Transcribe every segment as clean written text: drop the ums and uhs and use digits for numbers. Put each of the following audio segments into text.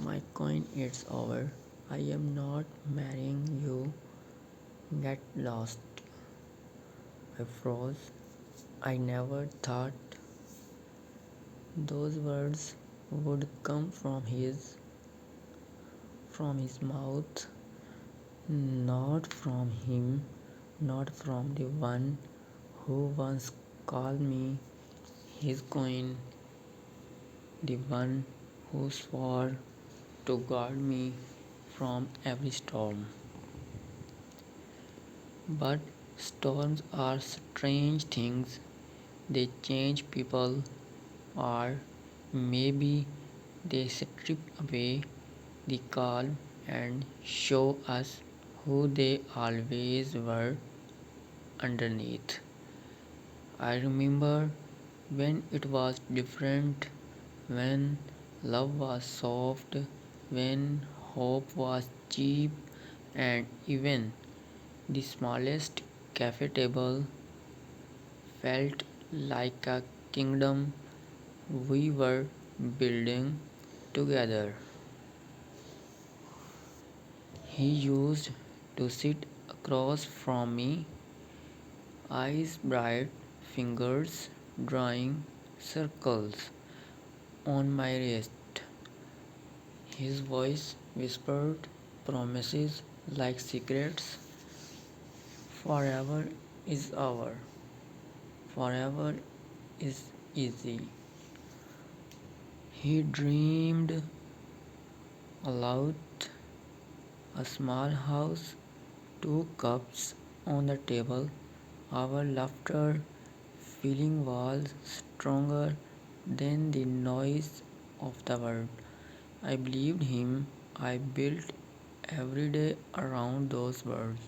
My coin, it's over. I am not marrying you. Get lost. I froze. I never thought those words would come from his mouth, not from him, not from the one who once called me his queen, the one who swore to guard me from every storm. But storms are strange things. They change people, or maybe they strip away the calm and show us who they always were underneath. I remember when it was different, when love was soft, when hope was cheap, and even the smallest cafe table felt like a kingdom we were building together. He used to sit across from me, eyes bright, fingers drawing circles on my wrist. His voice whispered promises like secrets. Forever is our. Forever is easy. He dreamed aloud, a small house, two cups on the table, our laughter filling walls stronger than the noise of the world. I believed him. I built every day around those words.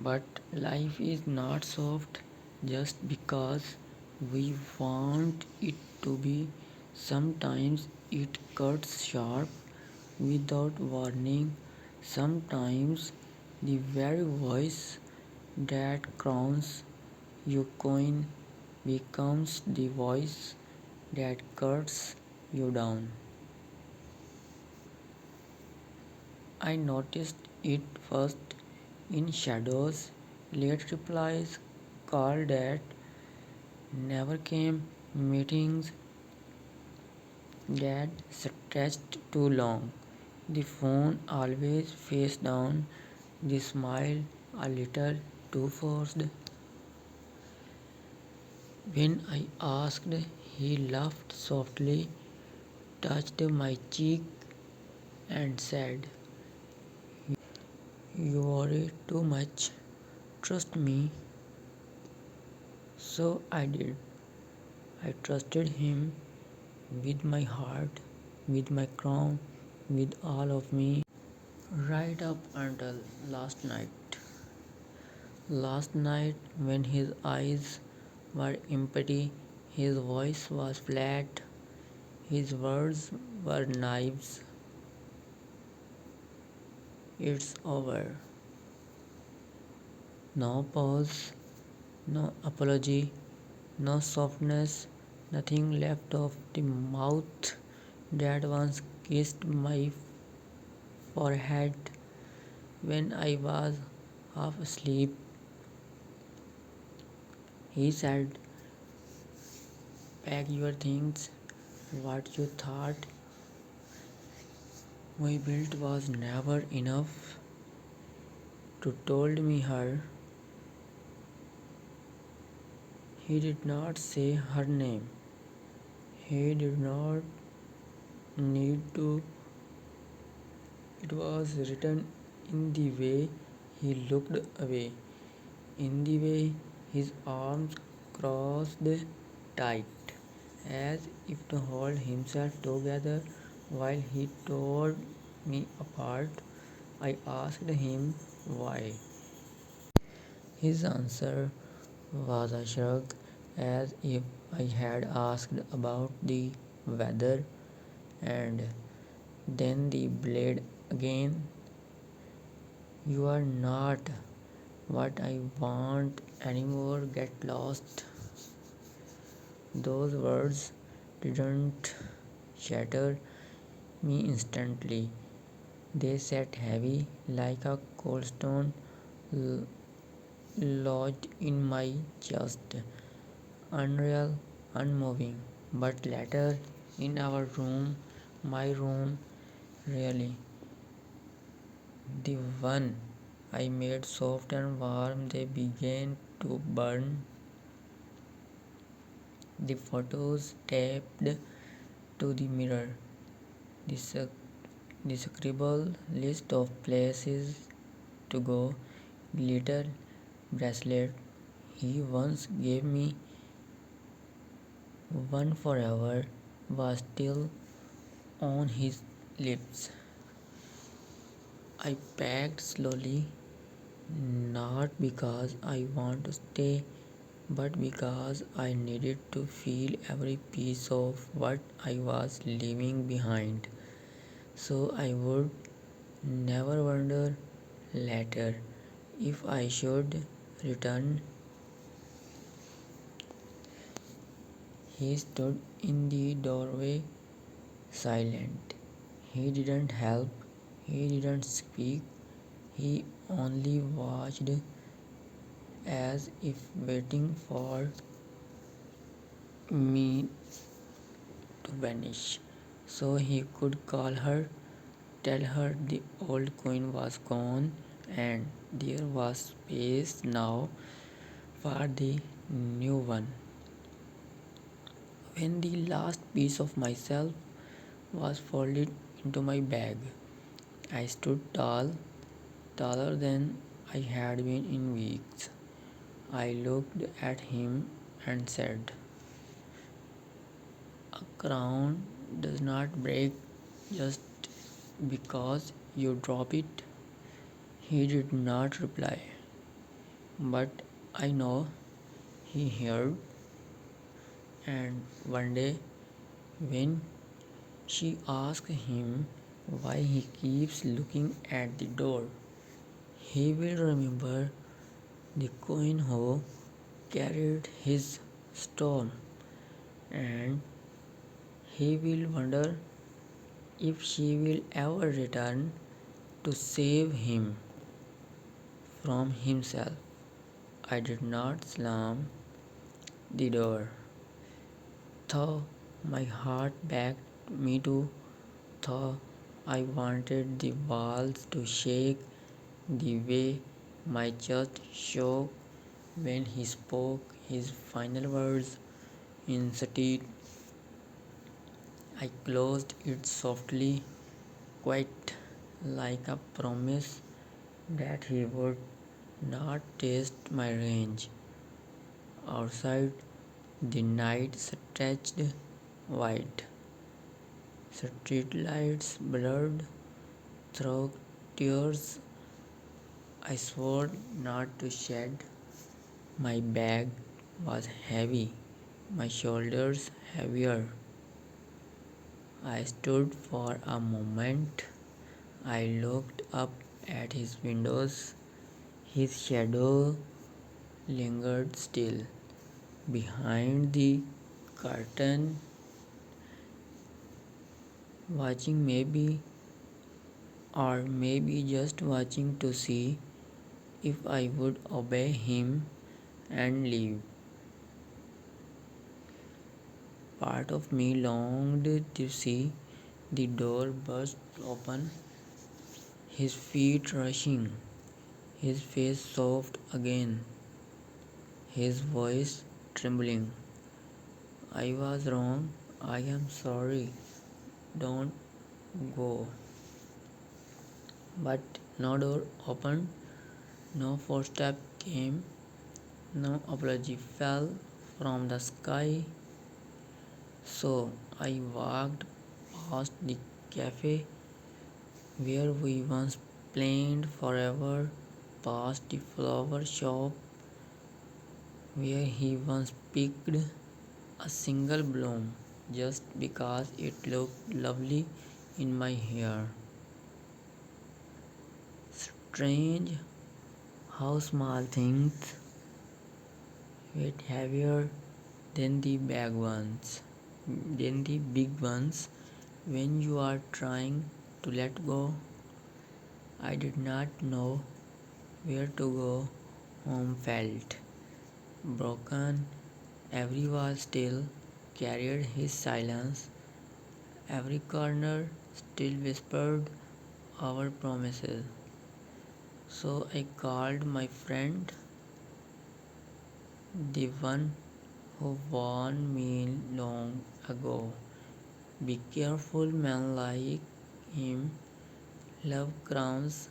But life is not soft just because we want it to be. Sometimes it cuts sharp without warning. Sometimes the very voice that crowns your coin becomes the voice that cuts you down. I noticed it first in shadows, late replies, call that never came, meetings that stretched too long, the phone always face down, the smile a little too forced. When I asked, he laughed softly, touched my cheek, and said, "You worry too much. Trust me." So I did. I trusted him with my heart, with my crown, with all of me, right up until last night. Last night, when his eyes were empty, his voice was flat, his words were knives. It's over. No pause, no apology, no softness, nothing left of the mouth that once kissed my forehead when I was half asleep. He said, "Pack your things." What you thought we built was never enough to told me her. He did not say her name. He did not need to. It was written in the way he looked away, in the way his arms crossed tight, as if to hold himself together while he tore me apart. I asked him why. His answer was a shrug, as if I had asked about the weather, and then the blade again. "You are not what I want anymore. Get lost." Those words didn't shattered me instantly. They sat heavy like a cold stone lodged in my chest, unreal, unmoving. But later, in our room, my room, really, the one I made soft and warm, they began to burn. The photos taped to the mirror, the, the scribble list of places to go, glitter bracelet he once gave me, one forever, was still on his lips. I packed slowly, not because I want to stay, but because I needed to feel every piece of what I was leaving behind. So I would never wonder later if I should return. He stood in the doorway, silent. He didn't help, he didn't speak, he only watched as if waiting for me to vanish. So he could call her, tell her the old queen was gone and there was space now for the new one. When the last piece of myself was folded into my bag, I stood tall, taller than I had been in weeks. I looked at him and said, "A crown does not break just because you drop it." He did not reply, but I know he heard. And one day, when she asked him why he keeps looking at the door, he will remember the queen who carried his storm, and he will wonder if she will ever return to save him from himself. I did not slam the door, though my heart begged me to, though I wanted the walls to shake the way my chest shook when he spoke his final words. Instead, I closed it softly, quite like a promise that he would not test my range. Outside, the night stretched wide. Streetlights blurred through tears I swore not to shed. My bag was heavy, my shoulders heavier. I stood for a moment. I looked up at his windows. His shadow lingered still behind the curtain, watching maybe, or maybe just watching to see if I would obey him and leave. Part of me longed to see the door burst open, his feet rushing, his face soft again, his voice trembling. "I was wrong. I am sorry. Don't go." But no door opened, no footstep came, no apology fell from the sky. So I walked past the cafe where we once planned forever, past the flower shop where he once picked a single bloom just because it looked lovely in my hair. Strange how small things weighed heavier than the big ones. When you are trying to let go, I did not know where to go. Home felt broken. Every wall still carried his silence. Every corner still whispered our promises. So I called my friend, the one who warned me long ago. Be careful, men like him love crowns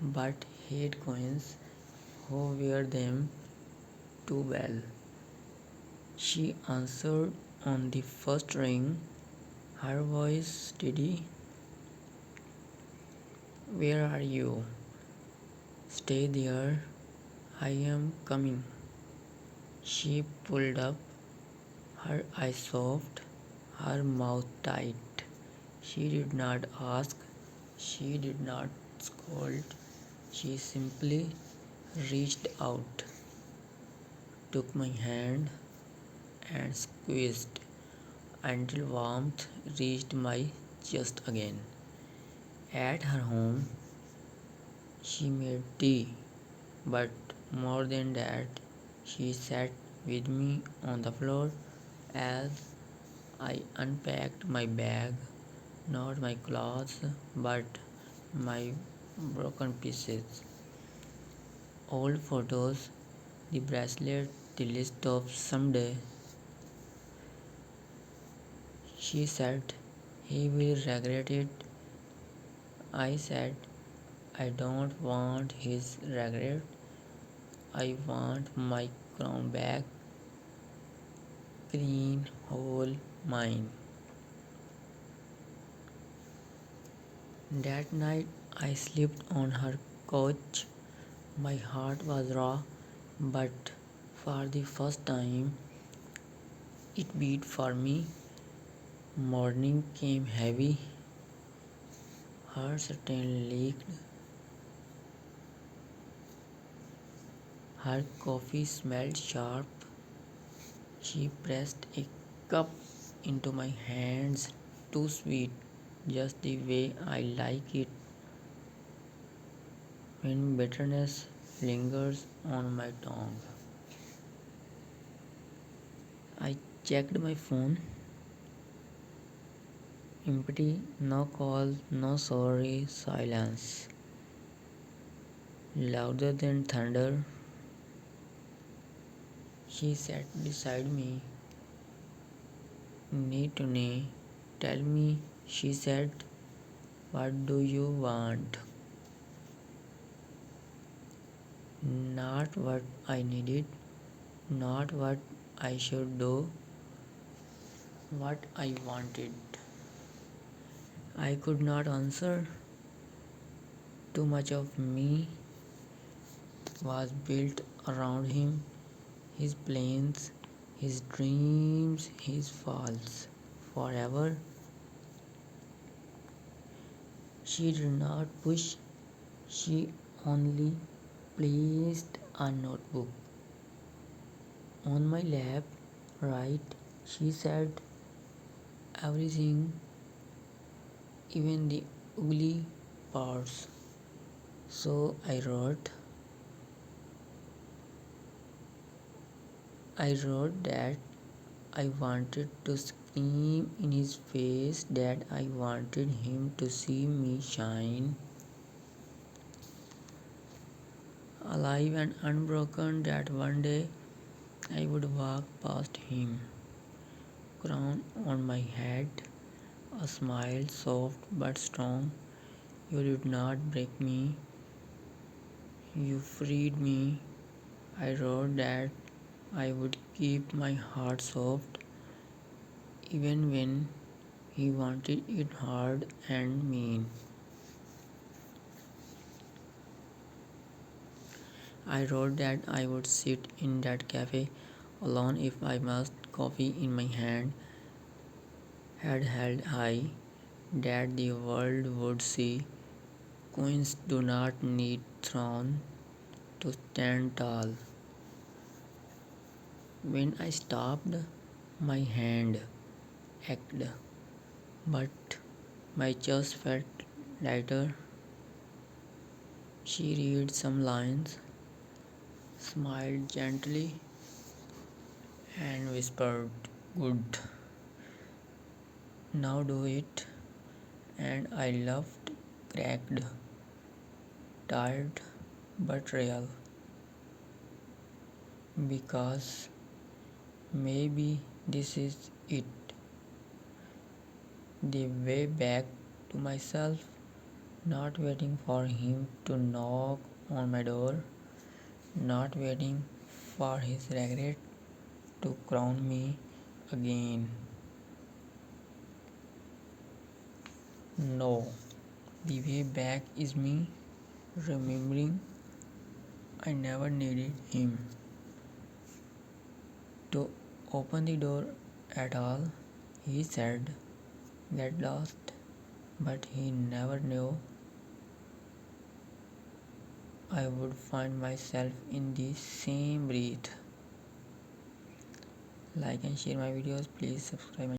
but hate coins who wear them too well. She answered on the first ring, her voice steady. Where are you? Stay there. I am coming. She pulled up, her eyes soft, her mouth tight. She did not ask, she did not scold. She simply reached out, took my hand, and squeezed until warmth reached my chest again. At her home, she made tea, but more than that, she sat with me on the floor as I unpacked my bag, not my clothes, but my broken pieces. Old photos, the bracelet, the list of someday. She said, he will regret it. I said, I don't want his regret. I want my crown back, clean, whole, mine. That night I slept on her couch. My heart was raw, but for the first time it beat for me. Morning came heavy, her stain leaked, her coffee smelled sharp. She pressed a cup into my hands, too sweet, just the way I like it when bitterness lingers on my tongue. I checked my phone. Empty, no call, no sorry, silence. Louder than thunder, she sat beside me, knee to knee. Tell me, she said, what do you want? Not what I needed, not what I should do, what I wanted. I could not answer. Too much of me was built around him, his plans, his dreams, his falls. Forever, she did not push, she only placed a notebook on my lap. Right, she said, everything, even the ugly parts. So I wrote that I wanted to scream in his face, that I wanted him to see me shine, alive and unbroken, that one day I would walk past him, crown on my head, a smile soft but strong. You did not break me, you freed me. I wrote that I would keep my heart soft even when he wanted it hard and mean. I wrote that I would sit in that cafe alone if I must, coffee in my hand, head held high, that the world would see queens do not need throne to stand tall. When I stopped, my hand ached. but my chest felt lighter. She read some lines, smiled gently, and whispered, "Good, now do it." And I laughed, cracked, tired but real, because maybe this is it, the way back to myself, not waiting for him to knock on my door, not waiting for his regret to crown me again. No, the way back is me remembering I never needed him to open the door at all. He said, "Get lost," but he never knew I would find myself in the same breath. Like and share my videos. Please subscribe.